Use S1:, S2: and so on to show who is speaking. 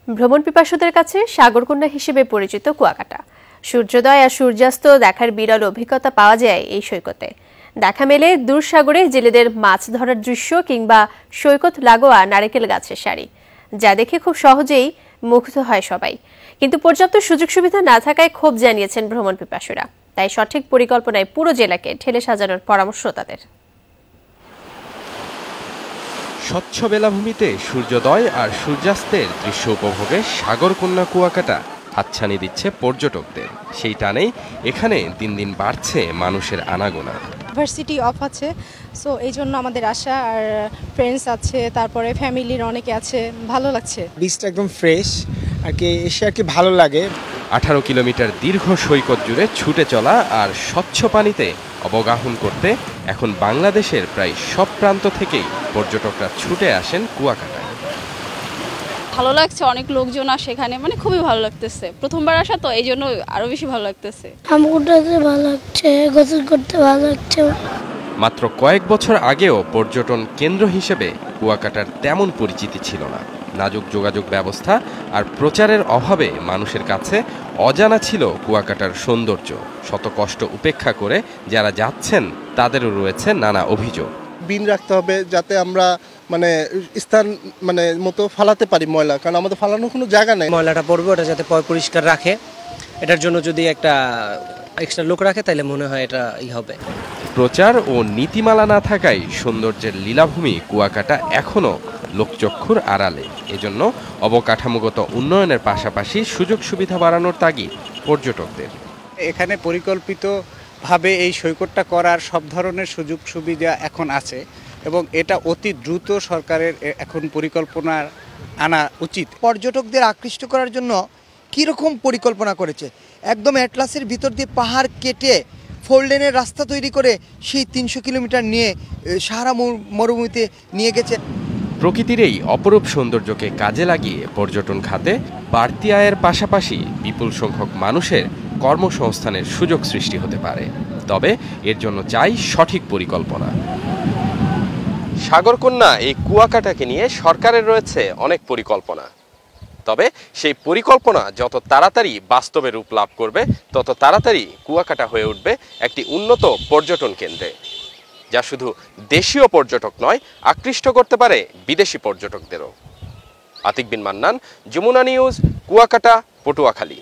S1: ভ্রমণ পিপাসুদের কাছে সাগরকন্যা হিসেবে পরিচিত কুয়াকাটা। সূর্যোদয় আর সূর্যাস্ত দেখার বিরল অভিজ্ঞতা পাওয়া যায় এই সৈকতে। দেখা মেলে দূর সাগরে জেলেদের মাছ ধরার দৃশ্য কিংবা সৈকত লাগোয়া নারকেল গাছের সারি, যা দেখে খুব সহজেই মুগ্ধ হয় সবাই। কিন্তু পর্যাপ্ত সুযোগ সুবিধা না থাকায় ক্ষোভ জানিয়েছেন ভ্রমণ পিপাসুরা। তাই সঠিক পরিকল্পনায় পুরো জেলাকে ঢেলে সাজানোর পরামর্শ তাদের।
S2: স্বচ্ছ বেলাভূমিতে সূর্যোদয় আর সূর্যাস্তের দৃশ্য উপভোগে সাগরকন্যা কুয়াকাটা হাতছানি দিচ্ছে পর্যটকদের। সেই টানেই এখানে দিন দিন বাড়ছে মানুষের আনাগোনা।
S3: ইউনিভার্সিটি অফ আছে, সো এই জন্য আমাদের আসা, আর ফ্রেন্ডস আছে, তারপরে ফ্যামিলির অনেকে আছে, ভালো লাগছে।
S4: বিচটা একদম ফ্রেশ আর কি, এসে আর কি ভালো লাগে।
S2: 18 কিলোমিটার দীর্ঘ সৈকত জুড়ে ছুটে চলা আর স্বচ্ছ পানিতে অবগাহন করতে এখন বাংলাদেশের প্রায় সব প্রান্ত থেকেই পর্যটকরা ছুটে আসেন কুয়াকাটায়।
S5: ভালো লাগছে, অনেক লোকজন আসে এখানে, মানে খুবই ভালো লাগতেছে। প্রথমবার আসা তো, এই জন্য আরো বেশি ভালো লাগতেছে।
S6: আমগুটাতে ভালো লাগছে, গোসল করতে ভালো লাগছে।
S2: মাত্র কয়েক বছর আগেও পর্যটন কেন্দ্র হিসেবে কুয়াকাটার তেমন পরিচিতি ছিল না। নাজুক যোগাযোগ ব্যবস্থা আর প্রচারের অভাবে মানুষের কাছে অজানা ছিল কুয়াকাটার সৌন্দর্য। শত কষ্ট উপেক্ষা করে যারা যাচ্ছেন তাদেরও রয়েছে নানা অভিযোগ।
S7: বিন রাখতে হবে যাতে আমরা স্থান মতো ফালাতে পারি ময়লা, কারণ আমাদের ফালানোর কোনো জায়গা নেই।
S4: ময়লাটা পড়বে, ওটা যাতে পরিষ্কার রাখে, এটার জন্য যদি একটা এক্সট্রা লোক রাখে তাহলে মনে হয় এটা হবে।
S2: প্রচার ও নীতিমালা না থাকায় সৌন্দর্যের লীলাভূমি কুয়াকাটা এখনো লোকচক্ষুর আড়ালে। এজন্য অবকাঠামোগত উন্নয়নের পাশাপাশি সুযোগ সুবিধা বাড়ানোর তাগিদ পর্যটকদের।
S8: এখানে পরিকল্পিতভাবে এই সৈকতটা করার সব ধরনের সুযোগ সুবিধা এখন আছে এবং এটা অতি দ্রুত সরকারের এখন পরিকল্পনা আনা উচিত।
S9: পর্যটকদের আকৃষ্ট করার জন্য কীরকম পরিকল্পনা করেছে? একদম অ্যাটলাসের ভিতর দিয়ে পাহাড় কেটে 4 লেনের রাস্তা তৈরি করে সেই 300 কিলোমিটার নিয়ে সাহারা মরুভূমিতে নিয়ে গেছে।
S2: প্রকৃতির এই অপরূপ সৌন্দর্যকে কাজে লাগিয়ে পর্যটন খাতে বাড়তি আয়ের পাশাপাশি বিপুল সংখ্যক মানুষের কর্মসংস্থানের সুযোগ সৃষ্টি হতে পারে। তবে এর জন্য চাই সঠিক পরিকল্পনা। সাগরকন্যা এই কুয়াকাটাকে নিয়ে সরকারের রয়েছে অনেক পরিকল্পনা। তবে সেই পরিকল্পনা যত তাড়াতাড়ি বাস্তবে রূপ লাভ করবে, তত তাড়াতাড়ি কুয়াকাটা হয়ে উঠবে একটি উন্নত পর্যটন কেন্দ্রে, যা শুধু দেশীয় পর্যটক নয়, আকৃষ্ট করতে পারে বিদেশি পর্যটকদেরও। আতিক বিন মান্নান, যমুনা নিউজ, কুয়াকাটা, পটুয়াখালী।